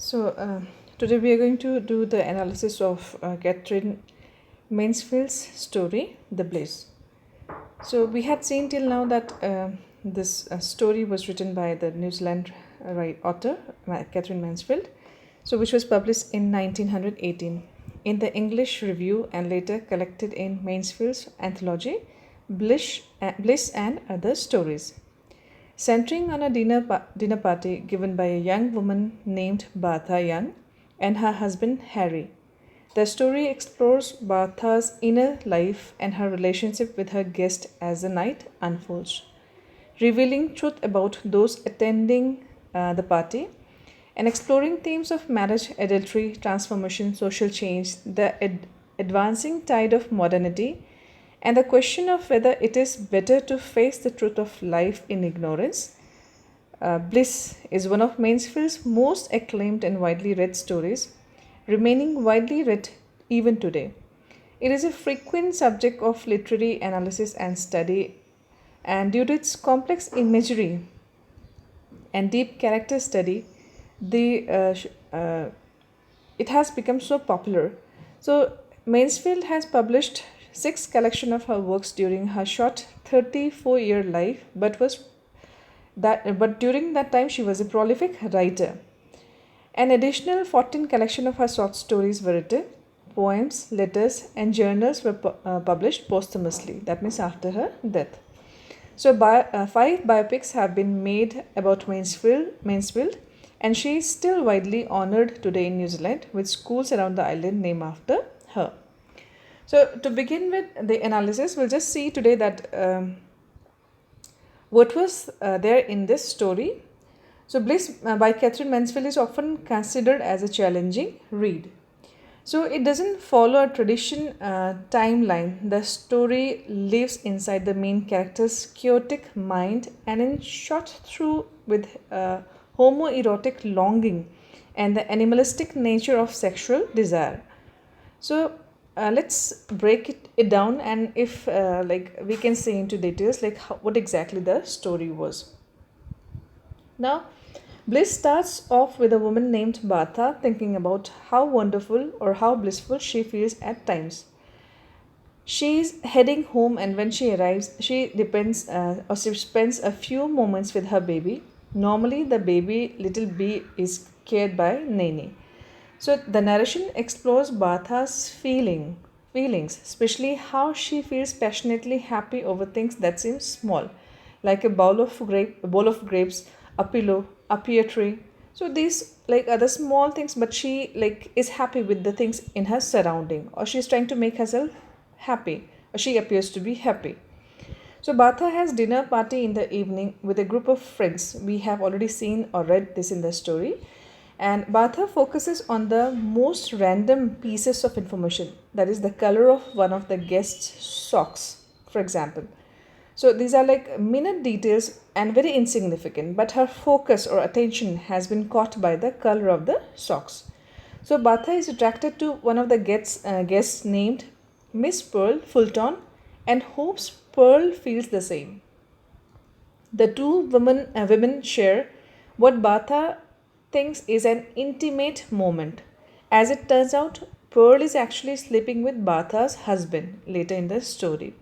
Today we are going to do the analysis of Katharine Mansfield's story, The Bliss. So, we had seen till now that this story was written by the New Zealand author Katharine Mansfield, which was published in 1918 in the English Review and later collected in Mansfield's anthology Bliss and Other Stories. Centering on a dinner party given by a young woman named Bertha Young and her husband Harry. The story explores Bertha's inner life and her relationship with her guest as the night unfolds, revealing truth about those attending the party and exploring themes of marriage, adultery, transformation, social change, the advancing tide of modernity, and the question of whether it is better to face the truth of life in ignorance. Bliss is one of Mansfield's most acclaimed and widely read stories, remaining widely read even today. It is a frequent subject of literary analysis and study, and due to its complex imagery and deep character study, it has become so popular. So, Mansfield has published six collection of her works during her short 34-year life, but during that time she was a prolific writer. An additional 14 collection of her short stories were written, poems, letters, and journals were published posthumously. That means after her death. So, five biopics have been made about Mansfield, and she is still widely honored today in New Zealand, with schools around the island named after her. So, to begin with the analysis, we'll just see today that what was there in this story. So, Bliss by Katharine Mansfield is often considered as a challenging read. So, it doesn't follow a tradition timeline. The story lives inside the main character's chaotic mind and is shot through with homoerotic longing and the animalistic nature of sexual desire. So, let's break it down, and if we can say into details what exactly the story was. Now, Bliss starts off with a woman named Bertha thinking about how wonderful or how blissful she feels at times. She is heading home, and when she arrives, she spends a few moments with her baby. Normally, the baby little bee is cared by Nanny. So the narration explores Bertha's feelings, especially how she feels passionately happy over things that seem small, like a bowl of grapes, a pillow, a pear tree. So these are the small things, but she is happy with the things in her surrounding, or she's trying to make herself happy, or she appears to be happy. So Bertha has dinner party in the evening with a group of friends. We have already seen or read this in the story. And Bertha focuses on the most random pieces of information, that is the color of one of the guests' socks, for example. So these are minute details and very insignificant, but her focus or attention has been caught by the color of the socks. So Bertha is attracted to one of the guests named Miss Pearl Fulton and hopes Pearl feels the same. The two women share what Bertha thinks is an intimate moment. As it turns out, Pearl is actually sleeping with Bertha's husband later in the story.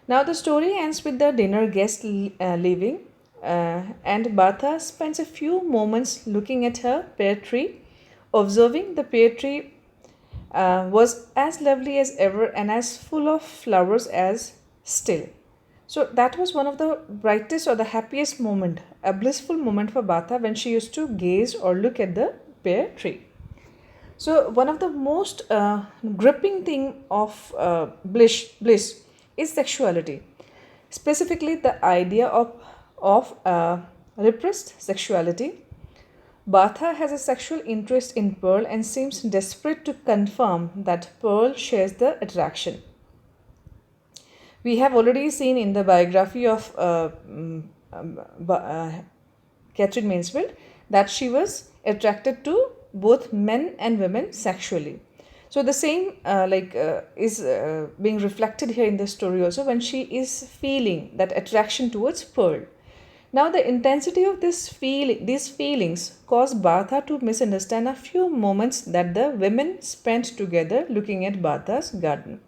Now, the story ends with the dinner guest leaving, and Bertha spends a few moments looking at her pear tree, observing the pear tree was as lovely as ever and as full of flowers as still. So that was one of the brightest or the happiest moment, a blissful moment for Bertha when she used to gaze or look at the pear tree. So one of the most gripping thing of bliss is sexuality, specifically the idea of repressed sexuality. Bertha has a sexual interest in Pearl and seems desperate to confirm that Pearl shares the attraction. We have already seen in the biography of Katharine Mansfield that she was attracted to both men and women sexually. So the same is being reflected here in the story also when she is feeling that attraction towards Pearl. Now, the intensity of these feelings caused Bartha to misunderstand a few moments that the women spent together looking at Bartha's garden.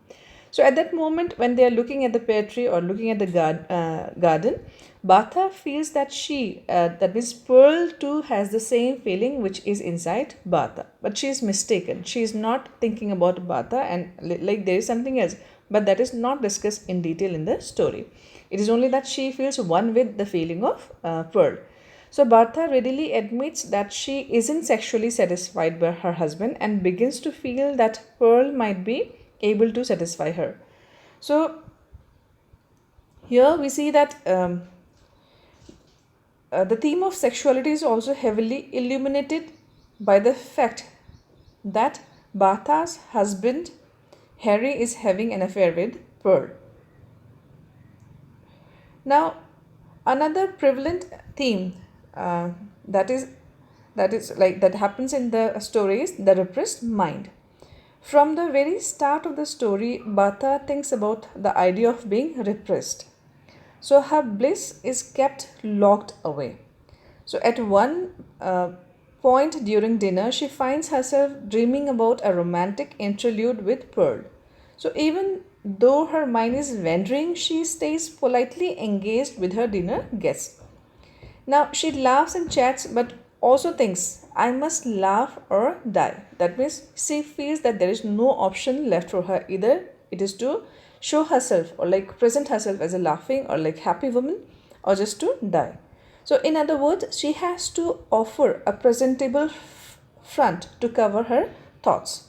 So, at that moment, when they are looking at the pear tree or looking at the garden, Bartha feels that that means Pearl too, has the same feeling which is inside Bartha. But she is mistaken. She is not thinking about Bartha, and like there is something else. But that is not discussed in detail in the story. It is only that she feels one with the feeling of Pearl. So Bartha readily admits that she isn't sexually satisfied by her husband and begins to feel that Pearl might be able to satisfy her. So here we see that the theme of sexuality is also heavily illuminated by the fact that Bartha's husband Harry is having an affair with Pearl. Now, another prevalent theme that happens in the story is the repressed mind. From the very start of the story, Bartha thinks about the idea of being repressed. So her bliss is kept locked away. So at one point during dinner, she finds herself dreaming about a romantic interlude with Pearl. So even though her mind is wandering, she stays politely engaged with her dinner guests. Now she laughs and chats, but also thinks, I must laugh or die. That means she feels that there is no option left for her. Either it is to show herself or like present herself as a laughing or like happy woman, or just to die. So, in other words, she has to offer a presentable front to cover her thoughts.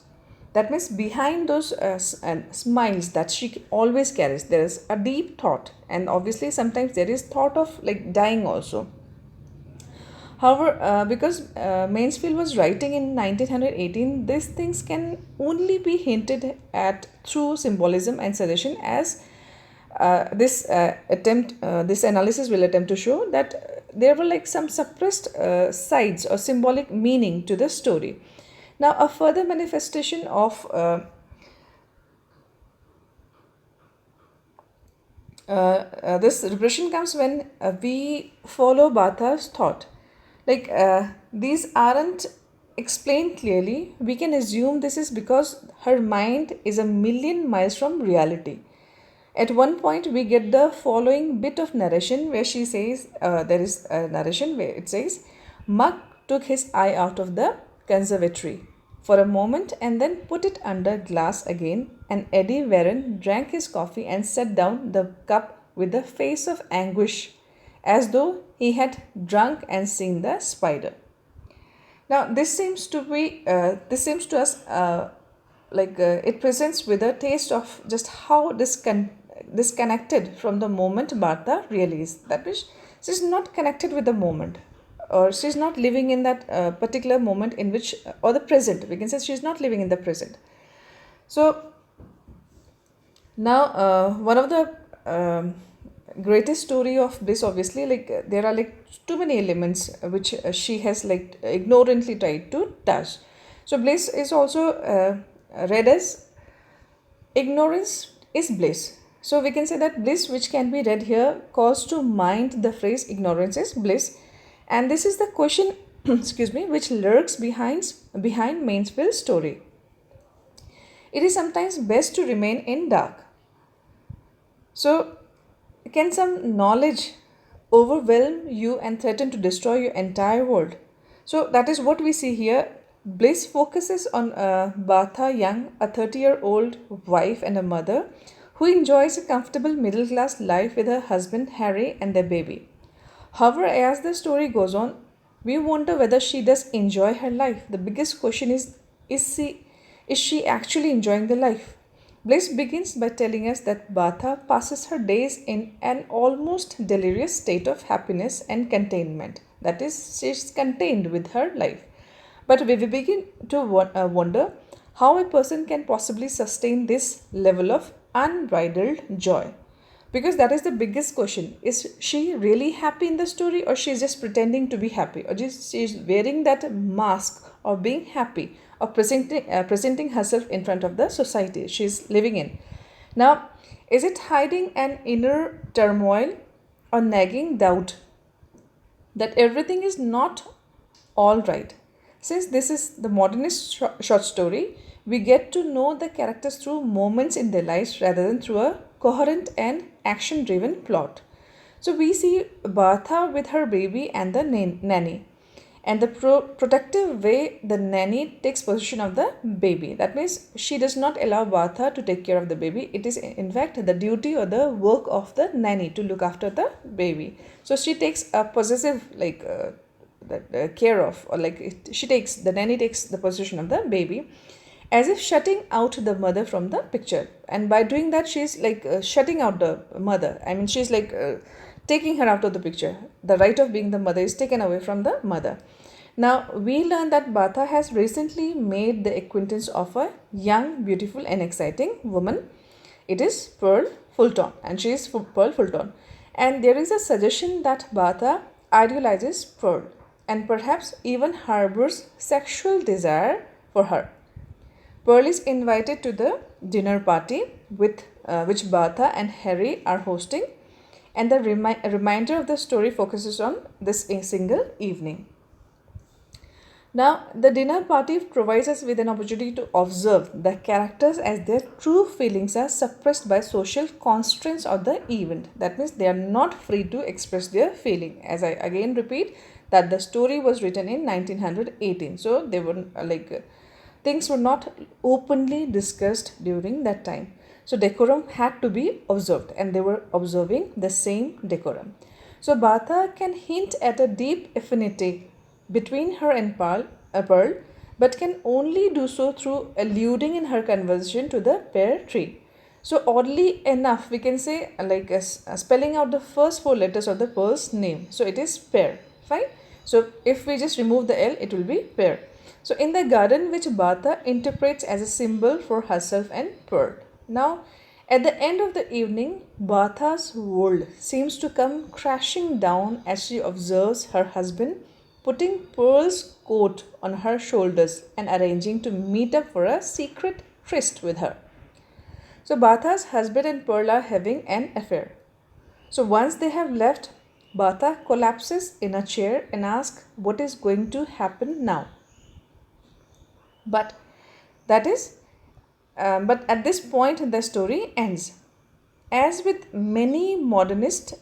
That means behind those smiles that she always carries, there is a deep thought, and obviously sometimes there is thought of like dying also. However, because Mansfield was writing in 1918, these things can only be hinted at through symbolism and suggestion, as this analysis will attempt to show that there were like some suppressed sides or symbolic meaning to the story. Now, a further manifestation of this repression comes when we follow Bartha's thought. Like these aren't explained clearly, we can assume this is because her mind is a million miles from reality. At one point, we get the following bit of narration where she says, there is a narration where it says, Muck took his eye out of the conservatory for a moment and then put it under glass again, and Eddie Warren drank his coffee and set down the cup with a face of anguish, as though he had drunk and seen the spider. Now, this seems to us it presents with a taste of just how disconnected from the moment Bartha really is. That means she's not connected with the moment, or she's not living in that particular moment in which, or the present. We can say she's not living in the present. So now, one of the greatest story of Bliss, obviously, like there are like too many elements which she has like ignorantly tried to touch. So Bliss is also read as ignorance is bliss. So we can say that bliss, which can be read here, calls to mind the phrase ignorance is bliss, and this is the question excuse me, which lurks behind Mansfield's story. It is sometimes best to remain in dark. So can some knowledge overwhelm you and threaten to destroy your entire world? So that is what we see here. Bliss focuses on Bartha Young, a 30-year-old wife and a mother who enjoys a comfortable middle-class life with her husband Harry and their baby. However, as the story goes on, we wonder whether she does enjoy her life. The biggest question is she actually enjoying the life? Bliss begins by telling us that Bartha passes her days in an almost delirious state of happiness and containment. That is, she is contained with her life. But we begin to wonder how a person can possibly sustain this level of unbridled joy. Because that is the biggest question. Is she really happy in the story, or she is just pretending to be happy, or just she is wearing that mask of being happy, of presenting herself in front of the society she is living in? Now, is it hiding an inner turmoil or nagging doubt that everything is not all right. Since this is the modernist short story, we get to know the characters through moments in their lives rather than through a coherent and action driven plot. So we see Bartha with her baby and the nanny, and the protective way the nanny takes possession of the baby. That means she does not allow Bartha to take care of the baby. It is in fact the duty or the work of the nanny to look after the baby. So she takes a possessive care of, or the nanny takes the possession of the baby, as if shutting out the mother from the picture. And by doing that, she's shutting out the mother. I mean, she's taking her out of the picture. The right of being the mother is taken away from the mother. Now we learn that Bartha has recently made the acquaintance of a young, beautiful and exciting woman. It is Pearl Fulton, and she is Pearl Fulton. And there is a suggestion that Bartha idealizes Pearl and perhaps even harbors sexual desire for her. Pearl is invited to the dinner party which Bartha and Harry are hosting, and the remainder of the story focuses on this single evening. Now, the dinner party provides us with an opportunity to observe the characters as their true feelings are suppressed by social constraints of the event. That means they are not free to express their feeling. As I again repeat, that the story was written in 1918. So they were things were not openly discussed during that time. So decorum had to be observed, and they were observing the same decorum. So Bartha can hint at a deep affinity between her and Pearl, but can only do so through alluding in her conversation to the pear tree. So oddly enough, we can say spelling out the first four letters of the Pearl's name. So it is pear, fine. So if we just remove the L, it will be pear. So in the garden, which Bartha interprets as a symbol for herself and Pearl. Now, at the end of the evening, Bartha's world seems to come crashing down as she observes her husband putting Pearl's coat on her shoulders and arranging to meet up for a secret tryst with her. So Bartha's husband and Pearl are having an affair. So once they have left, Bartha collapses in a chair and asks what is going to happen now. But at this point the story ends. As with many modernist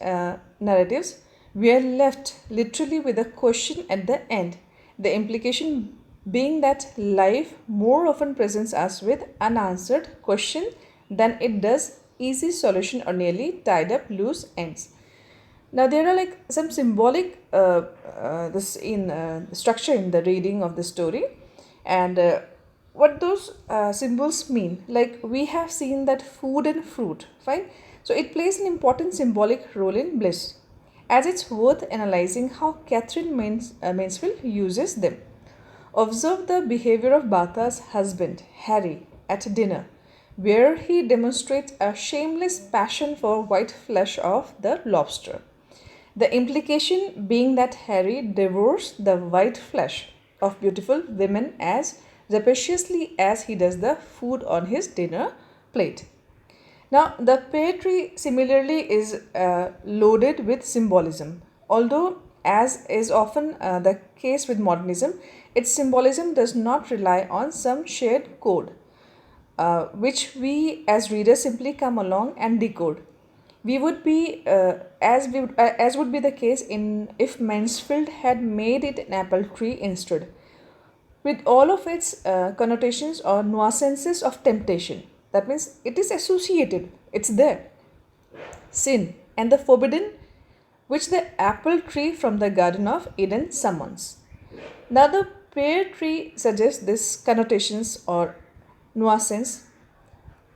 narratives, we are left literally with a question at the end. The implication being that life more often presents us with unanswered question than it does easy solution or nearly tied up loose ends. Now there are some symbolic structure in the reading of the story, and what those symbols mean. We have seen that food and fruit, fine. So it plays an important symbolic role in Bliss, as it's worth analyzing how Katharine Mansfield uses them. Observe the behavior of Bartha's husband, Harry, at dinner, where he demonstrates a shameless passion for white flesh of the lobster. The implication being that Harry devours the white flesh of beautiful women as rapaciously as he does the food on his dinner plate. Now, the Pear Tree similarly is loaded with symbolism, although, as is often the case with modernism, its symbolism does not rely on some shared code, which we as readers simply come along and decode. We would be, as would be the case if Mansfield had made it an apple tree instead, with all of its connotations or nuances of temptation. That means it is associated, it's there. Sin and the forbidden, which the apple tree from the Garden of Eden summons. Now the pear tree suggests these connotations or nuances,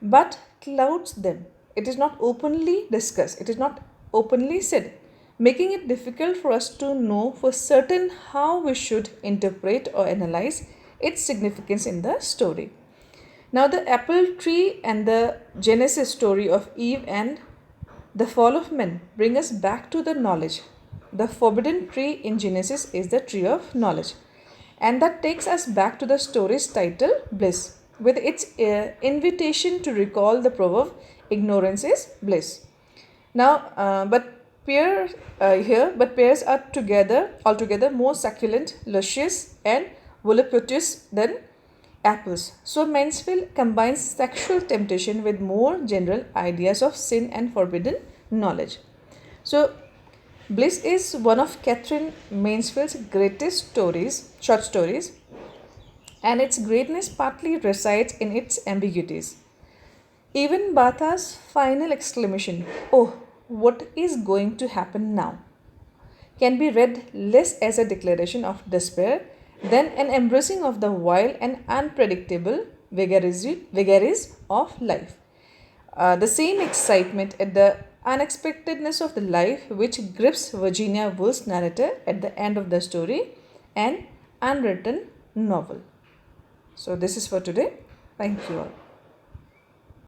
but clouds them. It is not openly discussed, it is not openly said, making it difficult for us to know for certain how we should interpret or analyze its significance in the story. Now, the apple tree and the Genesis story of Eve and the fall of man bring us back to the knowledge. The forbidden tree in Genesis is the tree of knowledge, and that takes us back to the story's title, Bliss, with its invitation to recall the proverb, ignorance is bliss. Now, but pears are altogether more succulent, luscious, and voluptuous than apples. So Mansfield combines sexual temptation with more general ideas of sin and forbidden knowledge. So Bliss is one of Katharine Mansfield's greatest short stories, and its greatness partly resides in its ambiguities. Even Batha's final exclamation, "Oh, what is going to happen now?" can be read less as a declaration of despair than an embracing of the wild and unpredictable vagaries of life. The same excitement at the unexpectedness of the life which grips Virginia Woolf's narrator at the end of the story, an unwritten novel. So, this is for today. Thank you all.